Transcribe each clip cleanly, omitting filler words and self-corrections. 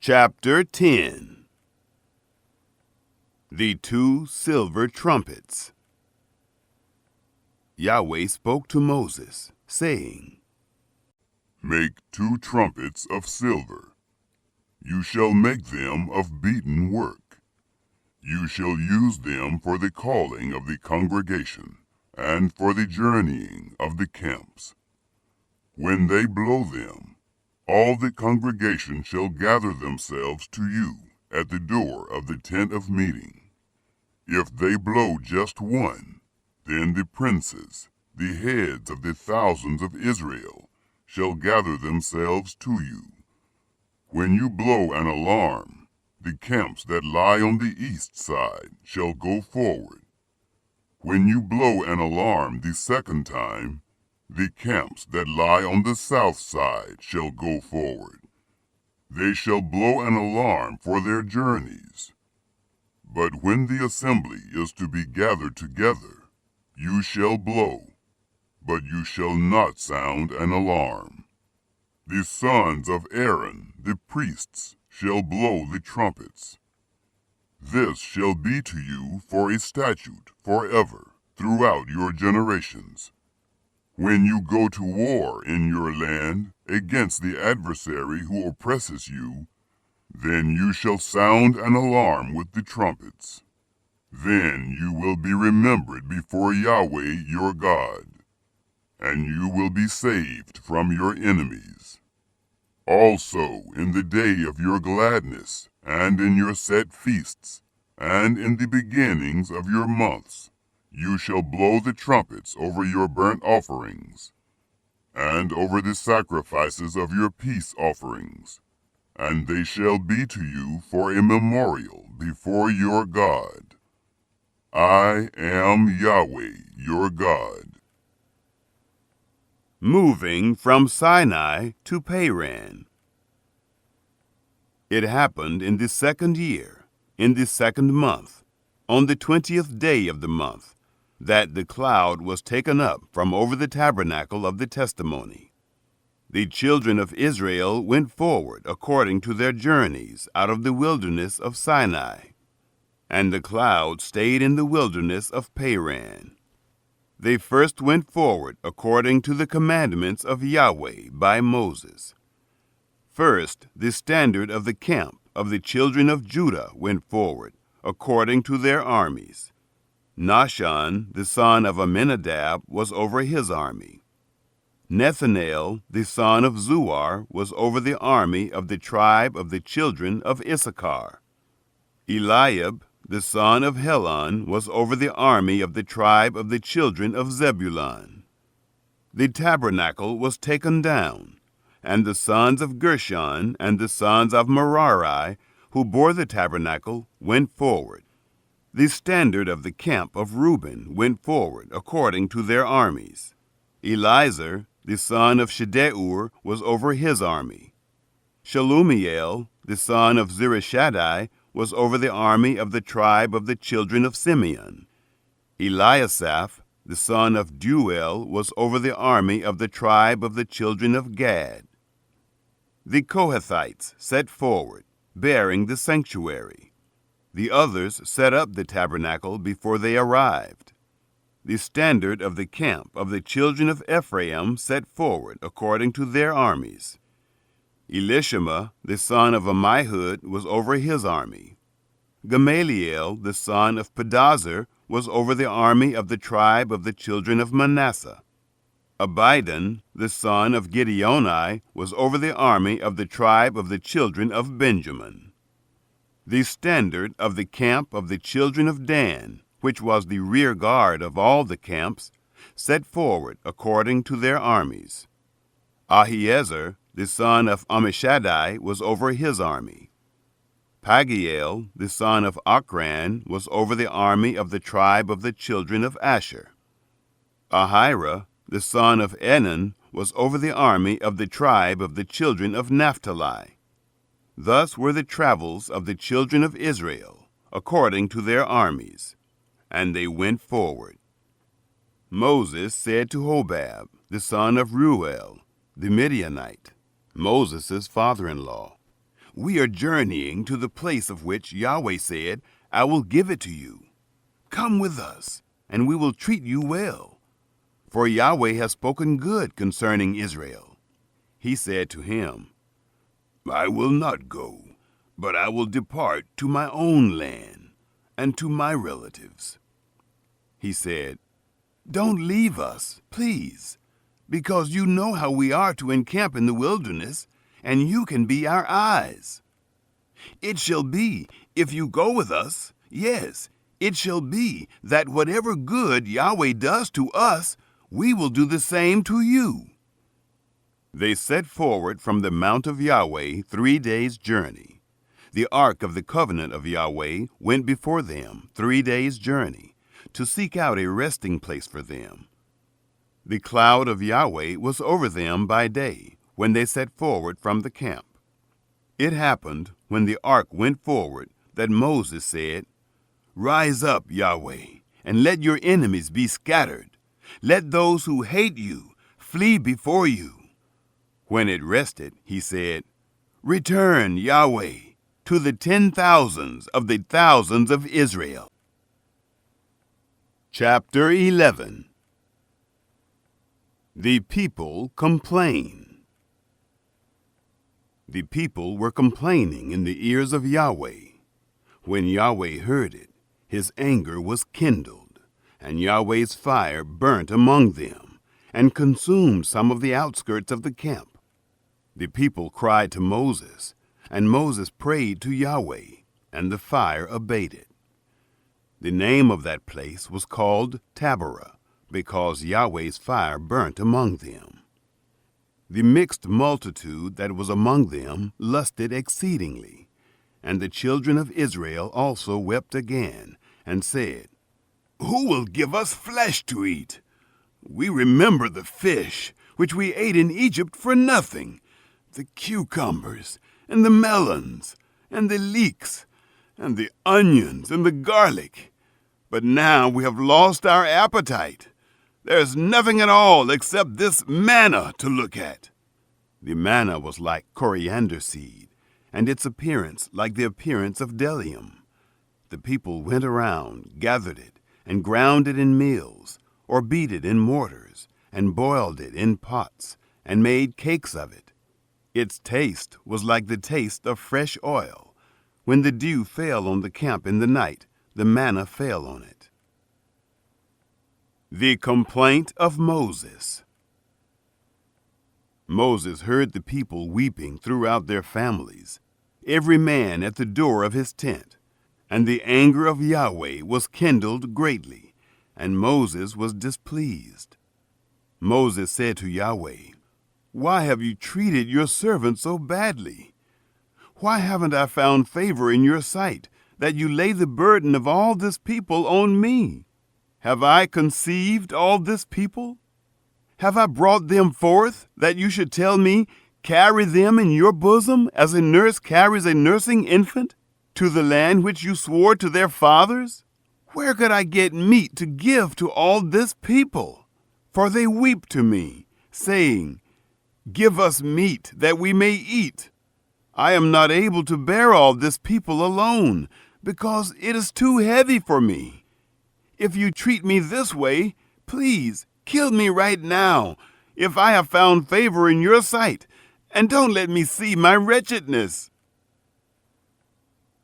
Chapter 10. The two silver trumpets. Yahweh spoke to Moses, saying, Make 2 trumpets of silver. You shall make them of beaten work. You shall use them for the calling of the congregation, and for the journeying of the camps. When they blow them, all the congregation shall gather themselves to you at the door of the tent of meeting. If they blow just one, then the princes, the heads of the thousands of Israel, shall gather themselves to you. When you blow an alarm, the camps that lie on the east side shall go forward. When you blow an alarm the second time, the camps that lie on the south side shall go forward. They shall blow an alarm for their journeys. But when the assembly is to be gathered together, you shall blow, but you shall not sound an alarm. The sons of Aaron, the priests, shall blow the trumpets. This shall be to you for a statute forever throughout your generations. When you go to war in your land against the adversary who oppresses you, then you shall sound an alarm with the trumpets. Then you will be remembered before Yahweh your God, and you will be saved from your enemies. Also in the day of your gladness, and in your set feasts, and in the beginnings of your months, you shall blow the trumpets over your burnt offerings, and over the sacrifices of your peace offerings, and they shall be to you for a memorial before your God. I am Yahweh your God. Moving from Sinai to Paran. It happened in the 2nd year, in the 2nd month, on the 20th day of the month, that the cloud was taken up from over the tabernacle of the testimony. The children of Israel went forward according to their journeys out of the wilderness of Sinai, and the cloud stayed in the wilderness of Paran. They first went forward according to the commandments of Yahweh by Moses. First, the standard of the camp of the children of Judah went forward according to their armies. Nahshon, the son of Amminadab, was over his army. Nethanel, the son of Zuar, was over the army of the tribe of the children of Issachar. Eliab, the son of Helon, was over the army of the tribe of the children of Zebulun. The tabernacle was taken down, and the sons of Gershon and the sons of Merari, who bore the tabernacle, went forward. The standard of the camp of Reuben went forward according to their armies. Elizur, the son of Shedeur, was over his army. Shalumiel, the son of Zurishaddai, was over the army of the tribe of the children of Simeon. Eliasaph, the son of Deuel, was over the army of the tribe of the children of Gad. The Kohathites set forward, bearing the sanctuary. The others set up the tabernacle before they arrived. The standard of the camp of the children of Ephraim set forward according to their armies. Elishama, the son of Ammihud, was over his army. Gamaliel, the son of Pedazur, was over the army of the tribe of the children of Manasseh. Abidan, the son of Gideoni, was over the army of the tribe of the children of Benjamin. The standard of the camp of the children of Dan, which was the rear guard of all the camps, set forward according to their armies. Ahiezer, the son of Ammishaddai, was over his army. Pagiel, the son of Ochran, was over the army of the tribe of the children of Asher. Ahira, the son of Enan, was over the army of the tribe of the children of Naphtali. Thus were the travels of the children of Israel, according to their armies, and they went forward. Moses said to Hobab, the son of Reuel, the Midianite, Moses' father-in-law, We are journeying to the place of which Yahweh said, I will give it to you. Come with us, and we will treat you well. For Yahweh has spoken good concerning Israel. He said to him, I will not go, but I will depart to my own land and to my relatives. He said, Don't leave us, please, because you know how we are to encamp in the wilderness, and you can be our eyes. It shall be, if you go with us, yes, it shall be that whatever good Yahweh does to us, we will do the same to you. They set forward from the mount of Yahweh 3 days' journey. The ark of the covenant of Yahweh went before them 3 days' journey, to seek out a resting place for them. The cloud of Yahweh was over them by day, when they set forward from the camp. It happened, when the ark went forward, that Moses said, Rise up, Yahweh, and let your enemies be scattered. Let those who hate you flee before you. When it rested, he said, Return, Yahweh, to the 10,000s of the thousands of Israel. Chapter 11. The people complain. The people were complaining in the ears of Yahweh. When Yahweh heard it, his anger was kindled, and Yahweh's fire burnt among them, and consumed some of the outskirts of the camp. The people cried to Moses, and Moses prayed to Yahweh, and the fire abated. The name of that place was called Taberah, because Yahweh's fire burnt among them. The mixed multitude that was among them lusted exceedingly, and the children of Israel also wept again, and said, Who will give us flesh to eat? We remember the fish which we ate in Egypt for nothing, the cucumbers, and the melons, and the leeks, and the onions, and the garlic. But now we have lost our appetite. There is nothing at all except this manna to look at. The manna was like coriander seed, and its appearance like the appearance of bdellium. The people went around, gathered it, and ground it in mills, or beat it in mortars, and boiled it in pots, and made cakes of it. Its taste was like the taste of fresh oil. When the dew fell on the camp in the night, the manna fell on it. The complaint of Moses. Moses heard the people weeping throughout their families, every man at the door of his tent, and the anger of Yahweh was kindled greatly, and Moses was displeased. Moses said to Yahweh, Why have you treated your servant so badly? Why haven't I found favor in your sight, that you lay the burden of all this people on me? Have I conceived all this people? Have I brought them forth, that you should tell me, Carry them in your bosom, as a nurse carries a nursing infant, to the land which you swore to their fathers? Where could I get meat to give to all this people? For they weep to me, saying, Give us meat, that we may eat. I am not able to bear all this people alone, because it is too heavy for me. If you treat me this way, please kill me right now, if I have found favor in your sight, and don't let me see my wretchedness.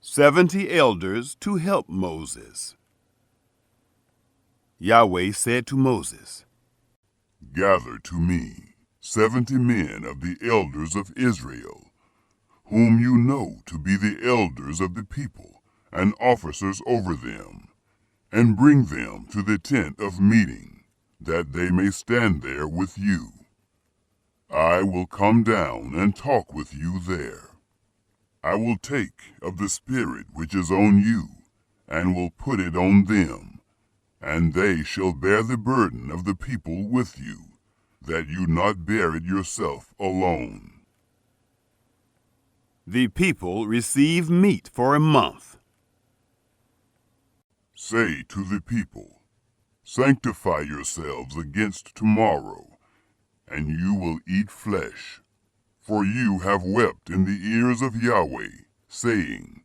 70 elders to help Moses. Yahweh said to Moses, Gather to me 70 men of the elders of Israel, whom you know to be the elders of the people and officers over them, and bring them to the tent of meeting, that they may stand there with you. I will come down and talk with you there. I will take of the Spirit which is on you, and will put it on them, and they shall bear the burden of the people with you, that you not bear it yourself alone. The people receive meat for a month. Say to the people, Sanctify yourselves against tomorrow, and you will eat flesh. For you have wept in the ears of Yahweh, saying,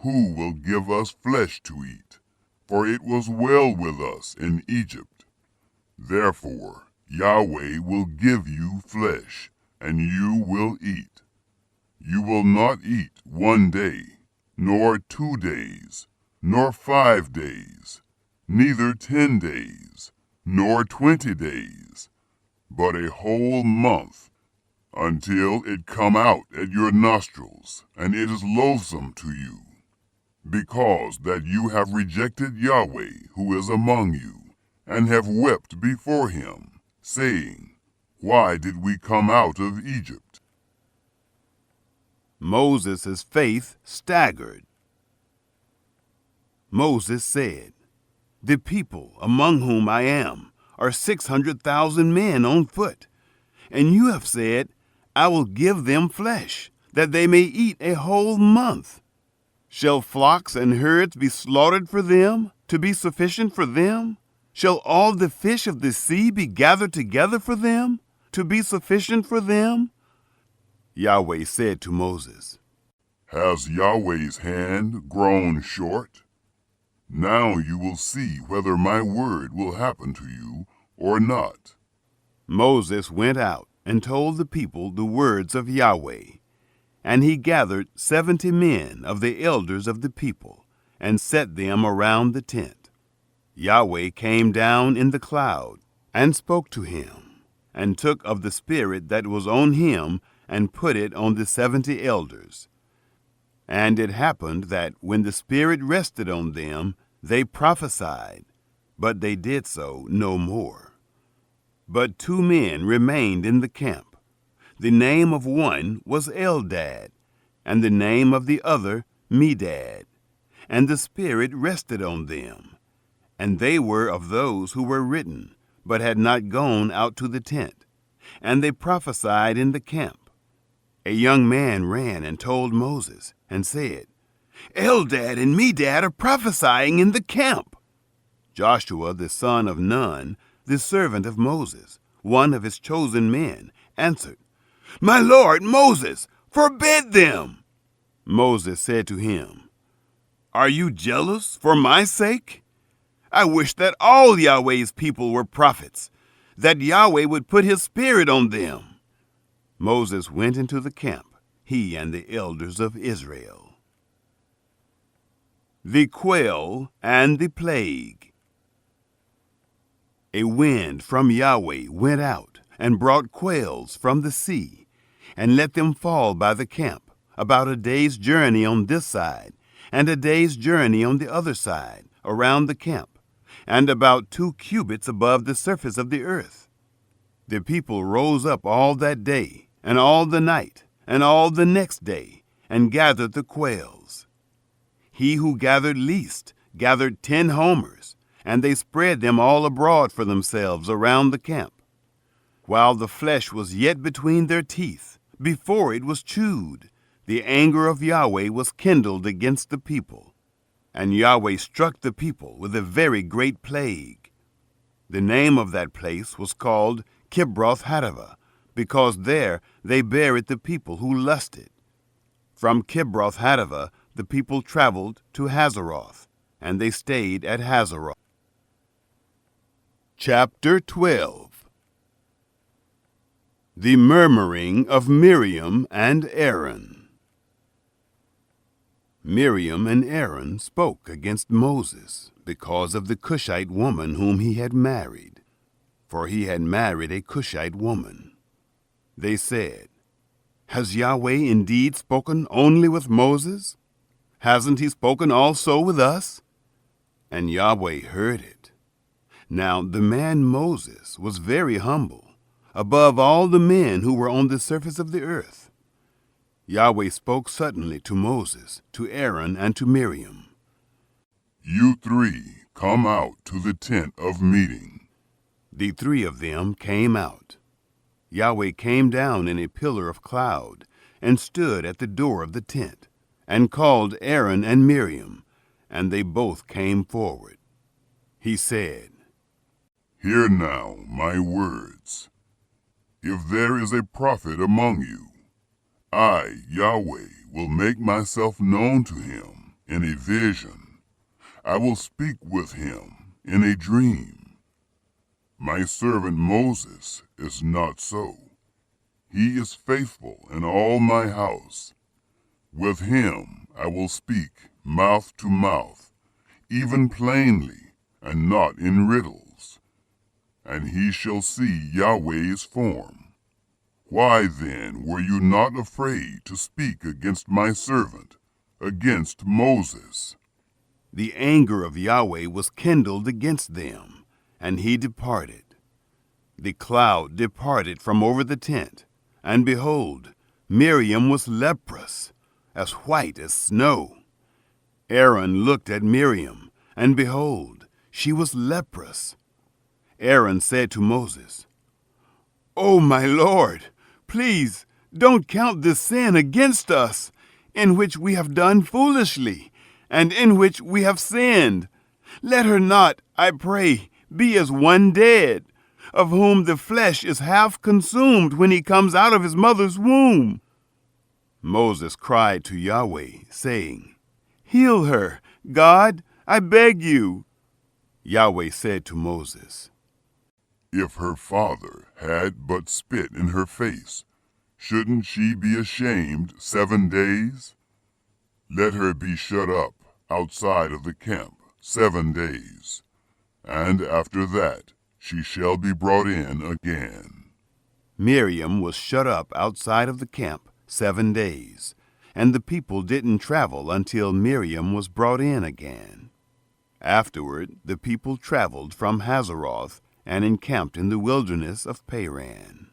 Who will give us flesh to eat? For it was well with us in Egypt. Therefore Yahweh will give you flesh, and you will eat. You will not eat 1 day, nor 2 days, nor 5 days, neither 10 days, nor 20 days, but a whole month, until it come out at your nostrils, and it is loathsome to you, because that you have rejected Yahweh who is among you, and have wept before him, saying, Why did we come out of Egypt? Moses' faith staggered. Moses said, The people among whom I am are 600,000 men on foot, and you have said, I will give them flesh, that they may eat a whole month. Shall flocks and herds be slaughtered for them, to be sufficient for them? Shall all the fish of the sea be gathered together for them, to be sufficient for them? Yahweh said to Moses, Has Yahweh's hand grown short? Now you will see whether my word will happen to you or not. Moses went out and told the people the words of Yahweh. And he gathered 70 men of the elders of the people, and set them around the tent. Yahweh came down in the cloud, and spoke to him, and took of the Spirit that was on him, and put it on the 70 elders. And it happened that when the Spirit rested on them, they prophesied, but they did so no more. But 2 men remained in the camp. The name of one was Eldad, and the name of the other Medad. And the Spirit rested on them. And they were of those who were written, but had not gone out to the tent. And they prophesied in the camp. A young man ran and told Moses, and said, Eldad and Medad are prophesying in the camp. Joshua the son of Nun, the servant of Moses, one of his chosen men, answered, My lord Moses, forbid them. Moses said to him, Are you jealous for my sake? I wish that all Yahweh's people were prophets, that Yahweh would put his Spirit on them. Moses went into the camp, he and the elders of Israel. The quail and the plague. A wind from Yahweh went out and brought quails from the sea, and let them fall by the camp, about a day's journey on this side, and a day's journey on the other side, around the camp, and about 2 cubits above the surface of the earth. The people rose up all that day, and all the night, and all the next day, and gathered the quails. He who gathered least gathered 10 homers, and they spread them all abroad for themselves around the camp, while the flesh was yet between their teeth, before it was chewed. The anger of Yahweh was kindled against the people, and Yahweh struck the people with a very great plague. The name of that place was called Kibroth-Hattaavah, because there they buried the people who lusted. From Kibroth-Hattaavah the people traveled to Hazeroth, and they stayed at Hazeroth. Chapter 12. The murmuring of Miriam and Aaron. Miriam and Aaron spoke against Moses because of the Cushite woman whom he had married, for he had married a Cushite woman. They said, Has Yahweh indeed spoken only with Moses? Hasn't he spoken also with us? And Yahweh heard it. Now the man Moses was very humble, above all the men who were on the surface of the earth. Yahweh spoke suddenly to Moses, to Aaron, and to Miriam. You 3 come out to the tent of meeting. The 3 of them came out. Yahweh came down in a pillar of cloud, and stood at the door of the tent, and called Aaron and Miriam, and they both came forward. He said, Hear now my words. If there is a prophet among you, I, Yahweh, will make myself known to him in a vision. I will speak with him in a dream. My servant Moses is not so. He is faithful in all my house. With him I will speak mouth to mouth, even plainly, and not in riddles. And he shall see Yahweh's form. Why then were you not afraid to speak against my servant, against Moses? The anger of Yahweh was kindled against them, and he departed. The cloud departed from over the tent, and behold, Miriam was leprous, as white as snow. Aaron looked at Miriam, and behold, she was leprous. Aaron said to Moses, "O my Lord, please don't count this sin against us, in which we have done foolishly, and in which we have sinned. Let her not, I pray, be as one dead, of whom the flesh is half consumed when he comes out of his mother's womb." Moses cried to Yahweh, saying, "Heal her, God, I beg you." Yahweh said to Moses, If her father had but spit in her face, shouldn't she be ashamed 7 days? Let her be shut up outside of the camp 7 days, and after that she shall be brought in again. Miriam was shut up outside of the camp 7 days, and the people didn't travel until Miriam was brought in again. Afterward, the people traveled from Hazeroth and encamped in the wilderness of Paran.